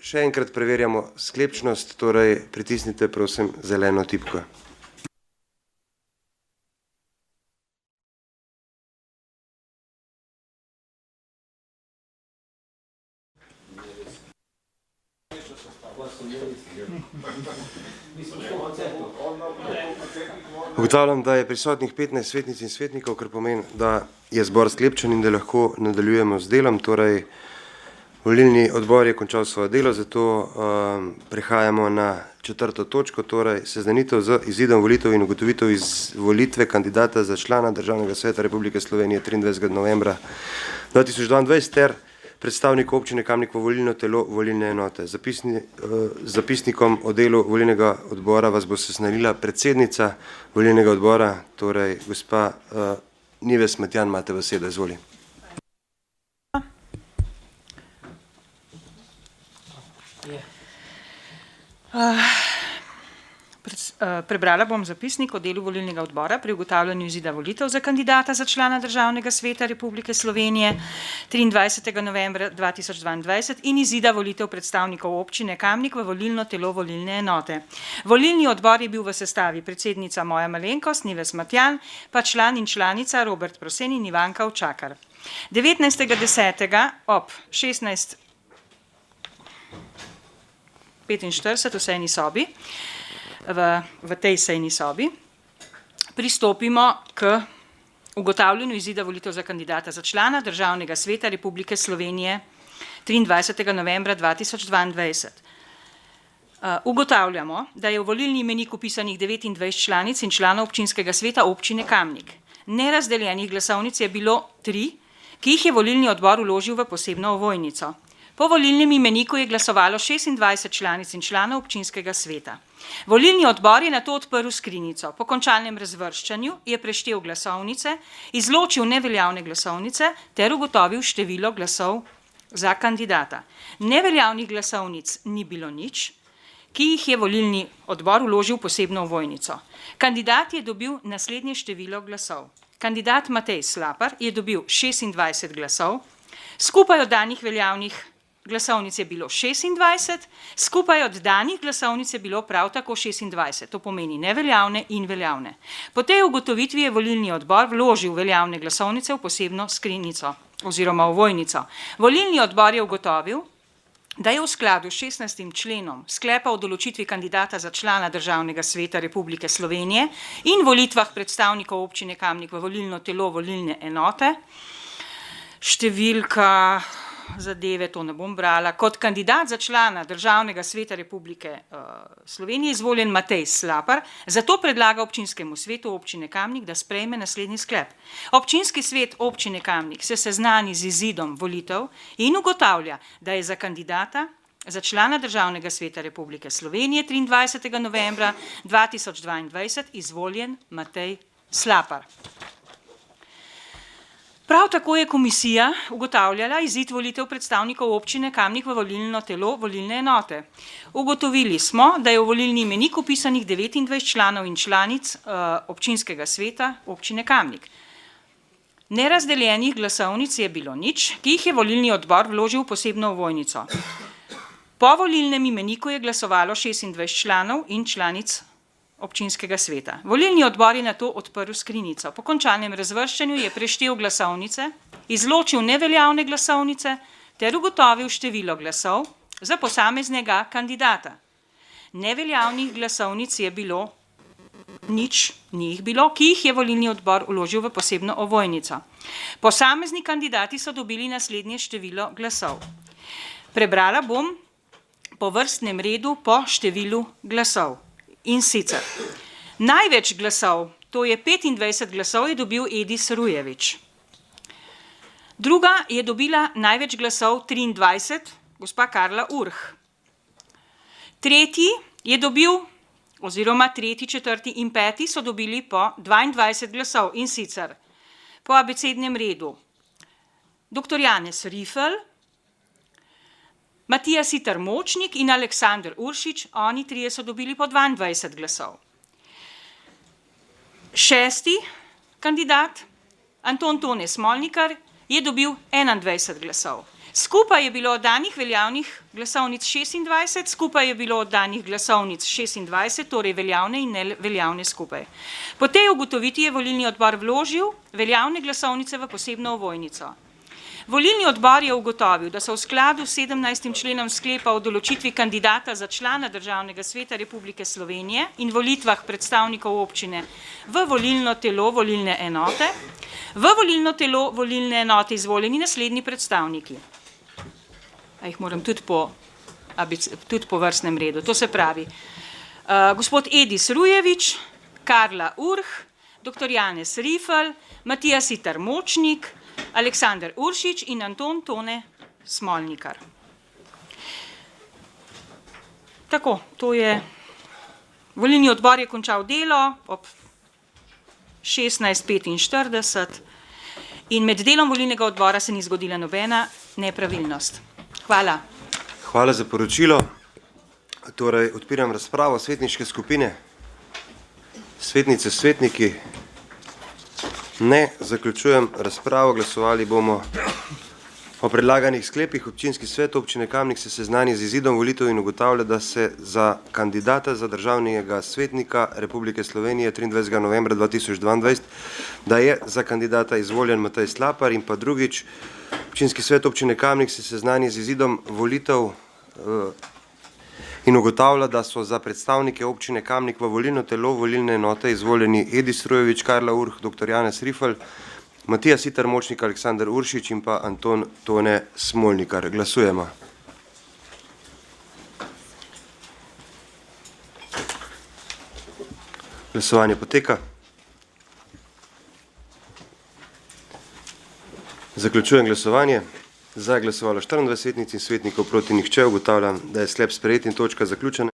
Še enkrat preverjamo sklepčnost, torej pritisnite prosim zeleno tipko. Ugotavljam, da je prisotnih 15 svetnic in svetnikov, kar pomeni, da je zbor sklepčen in da lahko nadaljujemo z delom. Torej, volilni odbor je končal svoje delo, zato prehajamo na 4. točko, torej seznanitev z izidom volitev in ugotovitev izvolitve kandidata za člana Državnega sveta Republike Slovenije 23. novembra 2022 ter predstavnikov občine Kamnik v volilno telo volilne enote. Zapisnikom o delu volilnega odbora vas bo seznanila predsednica volilnega odbora, torej gospa Nives Matjan, imate besedo, izvoli. Prebrala bom zapisnik o delu volilnega odbora pri ugotavljanju izida volitev za kandidata za člana Državnega sveta Republike Slovenije 23. novembra 2022 in izida volitev predstavnikov občine Kamnik v volilno telo volilne enote. Volilni odbor je bil v sestavi predsednica moja malenkost, Nives Matjan, pa član in članica Robert Prosen in Ivanka Učakar. 19.10. ob 16:45 v sejni sobi, v tej sejni sobi, pristopimo k ugotavljanju izida volitev za kandidata za člana Državnega sveta Republike Slovenije 23. novembra 2022. Ugotavljamo, da je v volilni imenik vpisanih 29 članic in članov občinskega sveta občine Kamnik. Nerazdeljenih glasovnic je bilo 3, ki jih je volilni odbor vložil v posebno ovojnico. Po volilnem imeniku je glasovalo 26 članic in članov občinskega sveta. Volilni odbor je nato odprl skrinjico. Po končalnem razvrščanju je preštel glasovnice, izločil neveljavne glasovnice ter ugotovil število glasov za kandidata. Neveljavnih glasovnic ni bilo nič, ki jih je volilni odbor vložil posebno ovojnico. Kandidat je dobil naslednje število glasov. Kandidat Matej Slapar je dobil 26 glasov, skupaj oddanih veljavnih glasovnic je bilo 26, skupaj oddanih glasovnic je bilo prav tako 26, to pomeni neveljavne in veljavne. Po tej ugotovitvi je volilni odbor vložil veljavne glasovnice v posebno skrinjico oziroma ovojnico. Volilni odbor je ugotovil, da je v skladu s 16. členom sklepa o določitvi kandidata za člana Državnega sveta Republike Slovenije in volitvah predstavnikov občine Kamnik v volilno telo volilne enote, številka zadeve, to ne bom brala, kot kandidat za člana Državnega sveta Republike Slovenije izvoljen Matej Slapar, zato predlaga občinskemu svetu občine Kamnik, da sprejme naslednji sklep. Občinski svet občine Kamnik se seznani z izidom volitev in ugotavlja, da je za kandidata za člana Državnega sveta Republike Slovenije 23. novembra 2022 izvoljen Matej Slapar. Prav tako je komisija ugotavljala izid volitev predstavnikov občine Kamnik v volilno telo volilne enote. Ugotovili smo, da je v volilni imenik vpisanih 29 članov in članic občinskega sveta občine Kamnik. Nerazdeljenih glasovnic je bilo nič, ki jih je volilni odbor vložil v posebno ovojnico. Po volilnem imeniku je glasovalo 26 članov in članic občinskega sveta. Volilni odbor je nato odprl skrinjico. Po končanem razvrščanju je preštel glasovnice, izločil neveljavne glasovnice ter ugotovil število glasov za posameznega kandidata. Neveljavnih glasovnic je bilo nič, ni jih bilo, ki jih je volilni odbor vložil v posebno ovojnico. Posamezni kandidati so dobili naslednje število glasov. Prebrala bom po vrstnem redu po številu glasov. In sicer, največ glasov, to je 25 glasov, je dobil Edis Rujevič. Druga je dobila največ glasov 23, gospa Karla Urh. Tretji je dobil, oziroma tretji, četrti in peti so dobili po 22 glasov. In sicer, po abecednem redu, dr. Janez Rifel, Matija Siter Močnik in Aleksandr Uršič, oni trije so dobili po 22 glasov. Šesti kandidat, Anton Tone Smolnikar, je dobil 21 glasov. Skupaj je bilo oddanih veljavnih glasovnic 26, skupaj je bilo oddanih glasovnic 26, torej veljavne in neveljavne skupaj. Po tej ugotovitvi je volilni odbor vložil veljavne glasovnice v posebno ovojnico. Volilni odbor je ugotovil, da so v skladu s 17. členom sklepa o določitvi kandidata za člana Državnega sveta Republike Slovenije in volitvah predstavnikov občine v volilno telo volilne enote, v volilno telo volilne enote izvoljeni naslednji predstavniki. A jih moram tudi po vrstnem redu. To se pravi, gospod Edis Rujevič, Karla Urh, dr. Janez Rifel, Matija Siter Močnik, Aleksander Uršič in Anton Tone Smolnikar. Tako, to je, volilni odbor je končal delo ob 16:45 in med delom volilnega odbora se ni zgodila nobena nepravilnost. Hvala. Hvala za poročilo. Torej, odpiram razpravo svetniške skupine. Svetnice, svetniki. Ne, zaključujem razpravo. Glasovali bomo o predlaganih sklepih. Občinski svet občine Kamnik se seznani z izidom volitev in ugotavlja, da se za kandidata za državnega svetnika Republike Slovenije 23. novembra 2022, da je za kandidata izvoljen Matej Slapar, in pa drugič, občinski svet občine Kamnik se seznani z izidom volitev in ugotavlja, da so za predstavnike občine Kamnik v volilno telo volilne enote izvoljeni Edis Rujevič, Karla Urh, dr. Janez Rifel, Matija Siter Močnik, Aleksander Uršič in pa Anton Tone Smolnikar. Glasujemo. Glasovanje poteka. Zaključujem glasovanje. Za je glasovalo 24 svetnic in svetnikov, proti nihče. Ugotavljam, da je sklep sprejet in točka zaključena.